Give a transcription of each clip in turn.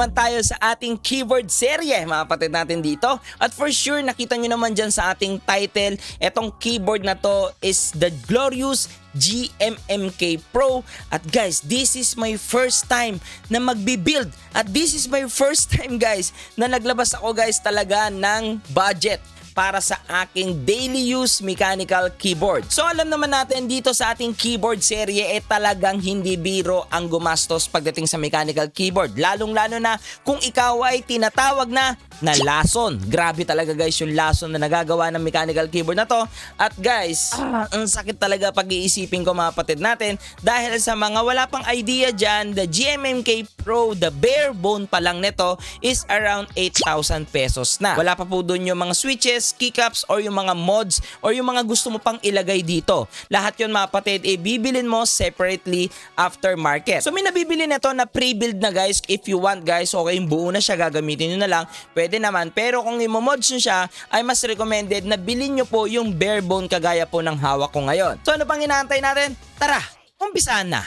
naman tayo sa ating keyboard serye, mga kapatid natin dito. At for sure, nakita nyo naman dyan sa ating title, etong keyboard na to is the Glorious GMMK Pro. At guys, this is my first time na magbi-build. At this is my first time guys na naglabas ako guys talaga ng budget para sa aking daily use mechanical keyboard. So alam naman natin dito sa ating keyboard serye talagang hindi biro ang gumastos pagdating sa mechanical keyboard. Lalong-lalo na kung ikaw ay tinatawag na lason. Grabe talaga guys yung lason na nagagawa ng mechanical keyboard na to. At guys, ang sakit talaga pag-iisipin ko mga kapatid natin dahil sa mga wala pang idea dyan, the GMMK Pro, the bare bone pa lang nito is around 8,000 pesos na. Wala pa po dun yung mga switches, keycaps, or yung mga mods, or yung mga gusto mo pang ilagay dito. Lahat yun mga kapatid, bibilin mo separately after market. So may nabibili na to na pre-build na guys. If you want guys, okay, yung buo na siya, gagamitin nyo na lang. Pwede naman. Pero kung imo-mods nyo siya, ay mas recommended na bilhin nyo po yung bare bone kagaya po ng hawak ko ngayon. So ano pang inaantay natin? Tara, umpisaan na!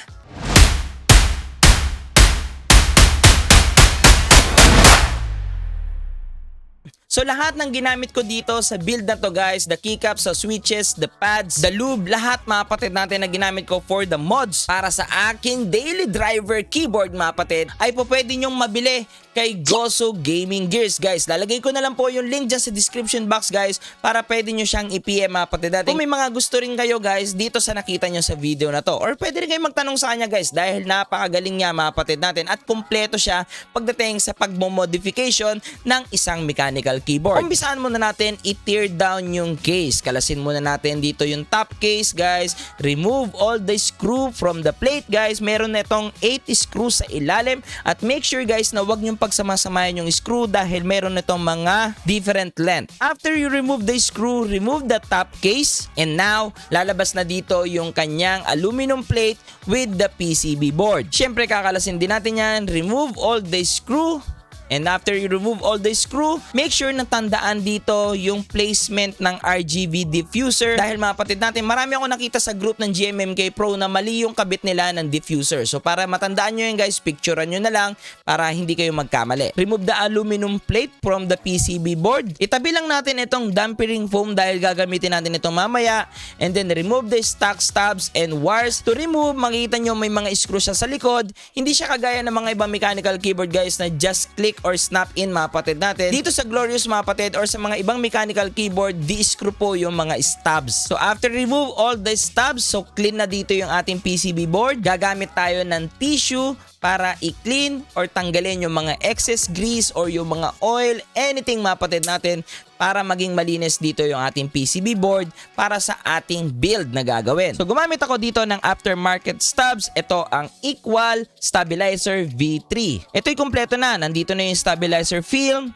So lahat ng ginamit ko dito sa build na to guys, the keycaps, the switches, the pads, the lube, lahat mga kapatid natin na ginamit ko for the mods para sa aking daily driver keyboard mga kapatid ay po pwede nyong mabili kay Goso Gaming Gears guys. Lalagay ko na lang po yung link dyan sa description box guys para pwede nyo siyang i-PM mga kapatid natin. Kung may mga gusto rin kayo guys dito sa nakita nyo sa video na to, or pwede rin kayo magtanong sa kanya guys dahil napakagaling niya mga kapatid natin at kumpleto siya pagdating sa pagmo-modification ng isang mechanical keyboard. Umpisaan muna natin i-tear down yung case. Kalasin muna natin dito yung top case guys. Remove all the screw from the plate guys. Meron na itong 8 screws sa ilalim at make sure guys na wag nyong pagsamasamayan yung screw dahil meron na itong mga different length. After you remove the screw, remove the top case and now lalabas na dito yung kanyang aluminum plate with the PCB board. Syempre kakalasin din natin yan. Remove all the screw. And after you remove all the screw, make sure na tandaan dito yung placement ng RGB diffuser. Dahil mga kapatid natin, marami ako nakita sa group ng GMMK Pro na mali yung kabit nila ng diffuser. So para matandaan nyo yun guys, picturean nyo na lang para hindi kayo magkamali. Remove the aluminum plate from the PCB board. Itabi lang natin itong dampering foam dahil gagamitin natin ito mamaya. And then remove the stock stubs and wires. To remove, makikita nyo may mga screw siya sa likod. Hindi siya kagaya ng mga ibang mechanical keyboard guys na just click or snap in mga kapatid natin. Dito sa Glorious mga kapatid or sa mga ibang mechanical keyboard, di-screw po yung mga stubs. So after remove all the stubs, so clean na dito yung ating PCB board. Gagamit tayo ng tissue para i-clean or tanggalin yung mga excess grease or yung mga oil, anything mga kapatid natin para maging malinis dito yung ating PCB board para sa ating build na gagawin. So gumamit ako dito ng aftermarket stubs. Ito ang Equal Stabilizer V3. Ito'y kumpleto na. Nandito na yung stabilizer film,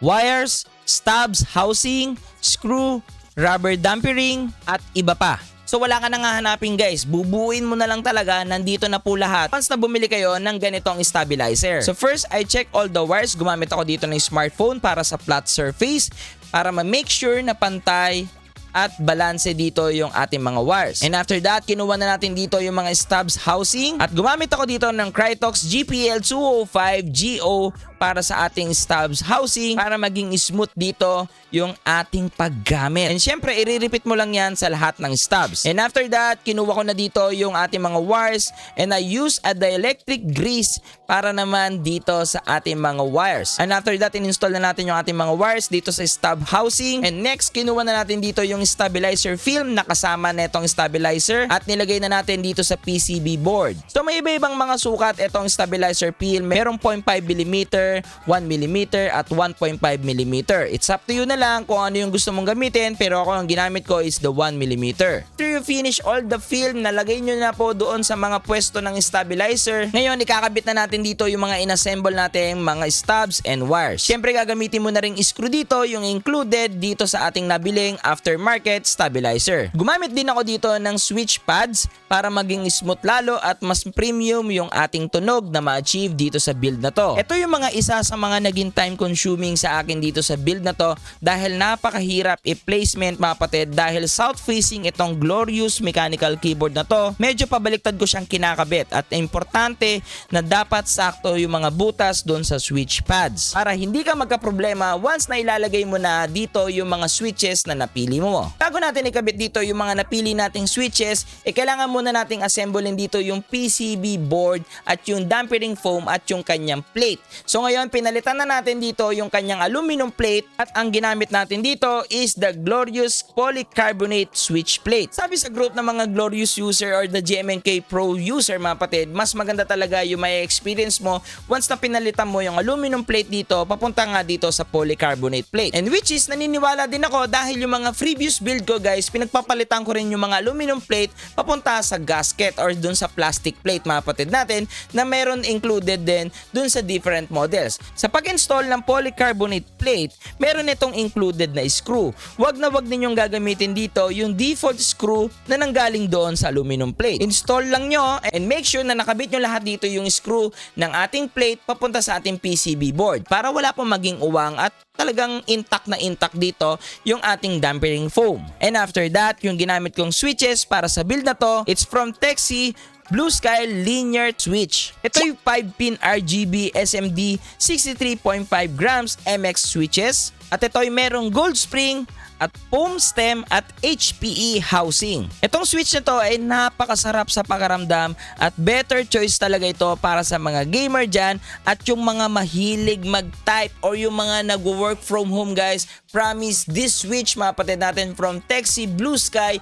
wires, stubs, housing, screw, rubber dampering at iba pa. So wala ka nang hahanapin guys, bubuuin mo na lang talaga, nandito na po lahat once na bumili kayo ng ganitong stabilizer. So first, I check all the wires. Gumamit ako dito ng smartphone para sa flat surface para ma-make sure na pantay at balanse dito yung ating mga wires. And after that, kinuha na natin dito yung mga stubs housing at gumamit ako dito ng Krytox GPL205GO para sa ating stubs housing para maging smooth dito yung ating paggamit. And syempre, i-repeat mo lang yan sa lahat ng stubs. And after that, kinuha ko na dito yung ating mga wires and I use a dielectric grease para naman dito sa ating mga wires. And after that, in-install na natin yung ating mga wires dito sa stub housing. And next, kinuha na natin dito yung stabilizer film na kasama na itong stabilizer at nilagay na natin dito sa PCB board. So may iba-ibang mga sukat itong stabilizer film. Merong 0.5mm, 1mm at 1.5mm. It's up to you na lang kung ano yung gusto mong gamitin, pero ako ang ginamit ko is the 1mm. After you finish all the film, nalagay nyo na po doon sa mga pwesto ng stabilizer. Ngayon, ikakabit na natin dito yung mga inassemble natin mga stubs and wires. Siyempre, gagamitin mo na ring screw dito, yung included dito sa ating nabiling aftermarket stabilizer. Gumamit din ako dito ng switch pads para maging smooth lalo at mas premium yung ating tunog na ma-achieve dito sa build na to. Ito yung mga isa sa mga naging time consuming sa akin dito sa build na to dahil napakahirap i-placement mga kapatid dahil south facing itong Glorious mechanical keyboard na to. Medyo pabaliktad ko siyang kinakabit at importante na dapat sakto yung mga butas doon sa switch pads para hindi ka magka-problema once na ilalagay mo na dito yung mga switches na napili mo. Bago natin ikabit dito yung mga napili nating switches, kailangan muna nating assemblein dito yung PCB board at yung dampering foam at yung kanyang plate. So ngayon pinalitan na natin dito yung kanyang aluminum plate at ang ginamit natin dito is the Glorious polycarbonate switch plate. Sabi sa group ng mga Glorious user or the GMMK Pro user mga kapatid, mas maganda talaga yung may experience mo once na pinalitan mo yung aluminum plate dito papunta nga dito sa polycarbonate plate. And which is naniniwala din ako dahil yung mga previous build ko guys, pinagpapalitan ko rin yung mga aluminum plate papunta sa gasket or dun sa plastic plate mga kapatid natin na meron included din dun sa different models. Sa pag-install ng polycarbonate plate, meron itong included na screw. Wag na wag ninyong gagamitin dito yung default screw na nanggaling doon sa aluminum plate. Install lang nyo and make sure na nakabit nyo lahat dito yung screw ng ating plate papunta sa ating PCB board para wala pong maging uwang at talagang intact dito yung ating dampering foam. And after that, yung ginamit kong switches para sa build na to, it's from Texi Blue Sky Linear Switch. Ito yung 5-pin RGB SMD 63.5 grams MX switches at ito ay merong gold spring at foam stem at HPE housing. Itong switch na to ay napakasarap sa pakaramdam at better choice talaga ito para sa mga gamer dyan at yung mga mahilig mag-type or yung mga nag-work from home guys. Promise, this switch mga kapatid natin from Texi Blue Sky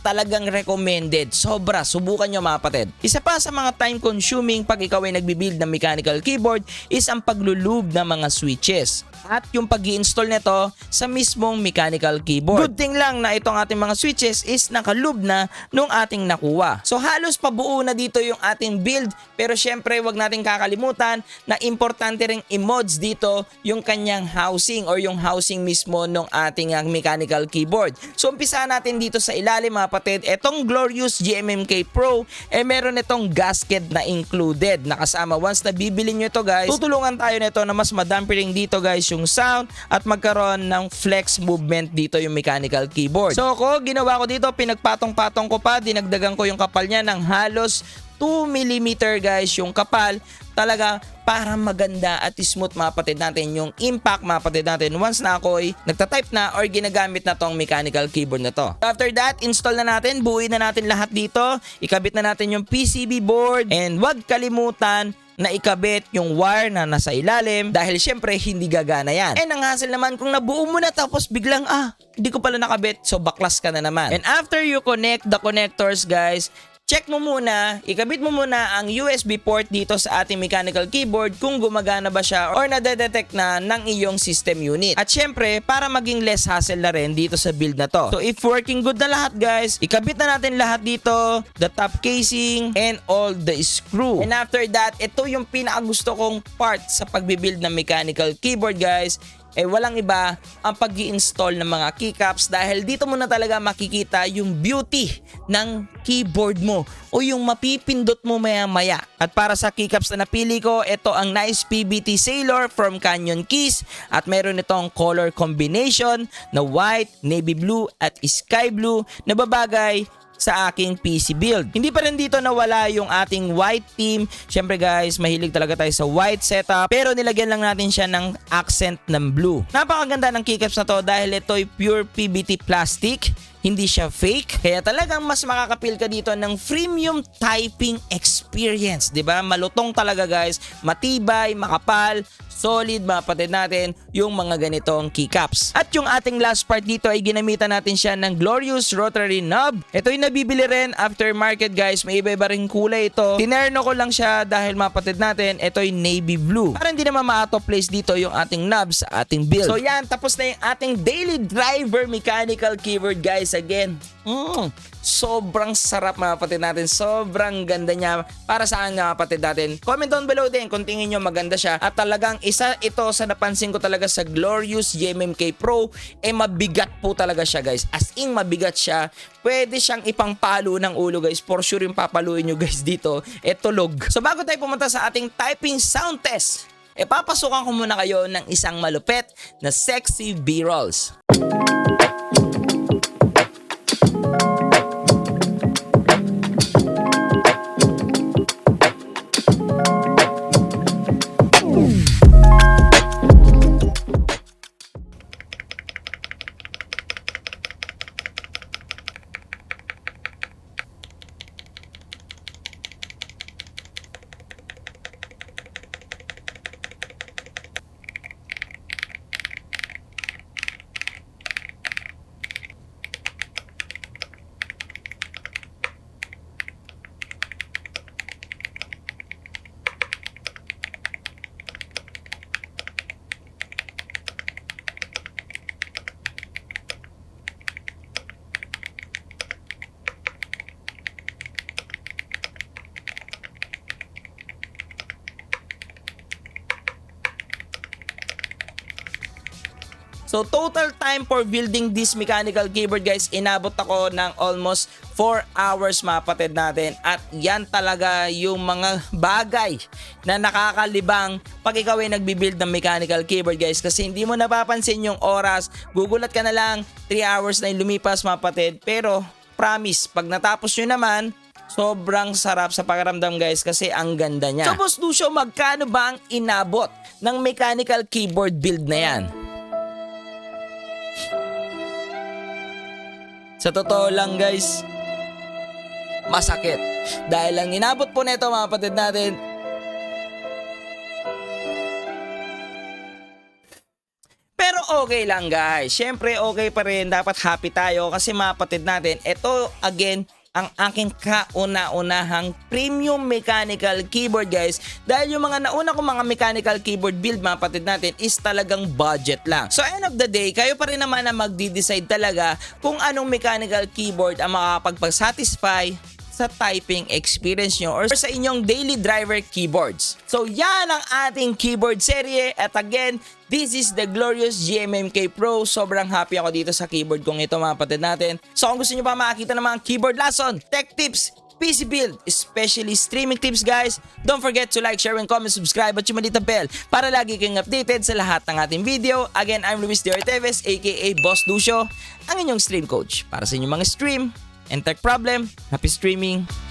talagang recommended. Sobra, subukan nyo mga kapatid. Isa pa sa mga time consuming pag ikaw ay nagbibuild ng mechanical keyboard is ang paglulube ng mga switches at yung pag-i-install nito sa mismong mechanical keyboard. Good thing lang na itong ating mga switches is nakalube na nung ating nakuha. So halos pabuo na dito yung ating build pero syempre wag nating kakalimutan na importante ring i-mods dito yung kanyang housing or yung housing mismo nung ating mechanical keyboard. So umpisa natin dito sa ilalim mga kapatid. Itong Glorious GMMK Pro meron itong gasket na included na kasama. Once na bibili nyo ito guys, tutulungan tayo nito na mas madampering dito guys yung sound at magkaroon ng flex movement dito yung mechanical keyboard. So ako, ginawa ko dito, pinagpatong-patong ko pa, dinagdagan ko yung kapal niya ng halos 2mm guys yung kapal talaga para maganda at smooth mga kapatid natin yung impact mga kapatid natin once na ako ay nagtatype na or ginagamit na tong mechanical keyboard na to. After that, install na natin, buuin na natin lahat dito, ikabit na natin yung PCB board and wag kalimutan na ikabit yung wire na nasa ilalim dahil syempre hindi gagana yan. And ang hassle naman kung nabuo mo na tapos biglang hindi ko pala nakabit, so baklas ka na naman. And after you connect the connectors guys, check mo muna, ikabit mo muna ang USB port dito sa ating mechanical keyboard kung gumagana ba siya or nadedetect na ng iyong system unit. At syempre, para maging less hassle na rin dito sa build na to. So if working good na lahat guys, ikabit na natin lahat dito, the top casing and all the screw. And after that, ito yung pinakagusto kong part sa pagbibuild ng mechanical keyboard guys. Walang iba ang pag-i-install ng mga keycaps dahil dito mo na talaga makikita yung beauty ng keyboard mo o yung mapipindot mo maya-maya. At para sa keycaps na napili ko, ito ang Nice PBT Sailor from Canyon Keys at meron itong color combination na white, navy blue at sky blue na babagay sa aking PC build. Hindi pa rin dito nawala yung ating white theme. Syempre guys, mahilig talaga tayo sa white setup pero nilagyan lang natin siya ng accent ng blue. Napakaganda ng keycaps na to dahil ito'y pure PBT plastic. Hindi siya fake. Kaya talagang mas makakapil ka dito ng premium typing experience. 'Di ba? Malutong talaga guys. Matibay, makapal, solid mga kapatid natin yung mga ganitong keycaps. At yung ating last part dito ay ginamitan natin siya ng Glorious rotary knob. Ito yung nabibili rin aftermarket guys. May iba-iba ring kulay ito. Tinerno ko lang siya dahil mga kapatid natin ito yung navy blue. Para hindi naman ma-auto place dito yung ating knob sa ating build. So yan, tapos na yung ating daily driver mechanical keyboard guys. Again, sobrang sarap mga kapatid natin. Sobrang ganda niya para sa mga kapatid natin. Comment down below din kung tingin nyo maganda siya. At talagang isa ito sa napansin ko talaga sa Glorious GMMK Pro. Mabigat po talaga siya guys. As in mabigat siya. Pwede siyang ipangpalo ng ulo guys. For sure yung papaluin nyo guys dito. Tulog. So bago tayo pumunta sa ating typing sound test, papasukan ko muna kayo ng isang malupet na sexy B-rolls. So total time for building this mechanical keyboard guys, inabot ako ng almost 4 hours mga kapatid natin. At yan talaga yung mga bagay na nakakalibang pag ikaw ay nagbibuild ng mechanical keyboard guys. Kasi hindi mo napapansin yung oras, gugulat ka na lang 3 hours na yung lumipas mga kapatid. Pero promise, pag natapos nyo naman, sobrang sarap sa pakiramdam guys kasi ang ganda niya. So Boss Lucio, magkano ba ang inabot ng mechanical keyboard build na yan? Sa totoo lang guys, masakit. Dahil ang inabot po nito mga kapatid natin, pero okay lang guys. Syempre okay pa rin, dapat happy tayo kasi mga kapatid natin, ito again, ang aking kauna-unahang premium mechanical keyboard guys. Dahil yung mga nauna kong mga mechanical keyboard build mga kapatid natin is talagang budget lang. So end of the day, kayo pa rin naman na magdi-decide talaga kung anong mechanical keyboard ang makakapagpag-satisfy sa typing experience nyo or sa inyong daily driver keyboards. So yan ang ating keyboard serye at again, this is the glorious GMMK Pro. Sobrang happy ako dito sa keyboard kong ito mga kapatid natin. So kung gusto nyo pa makakita ng mga keyboard lesson, tech tips, PC build, especially streaming tips guys, don't forget to like, share, and comment, subscribe at yung maliit na bell para lagi kayong updated sa lahat ng ating video. Again, I'm Luis D. Orteves aka Boss Lucio, ang inyong stream coach para sa inyong mga stream and tech problem. Happy streaming!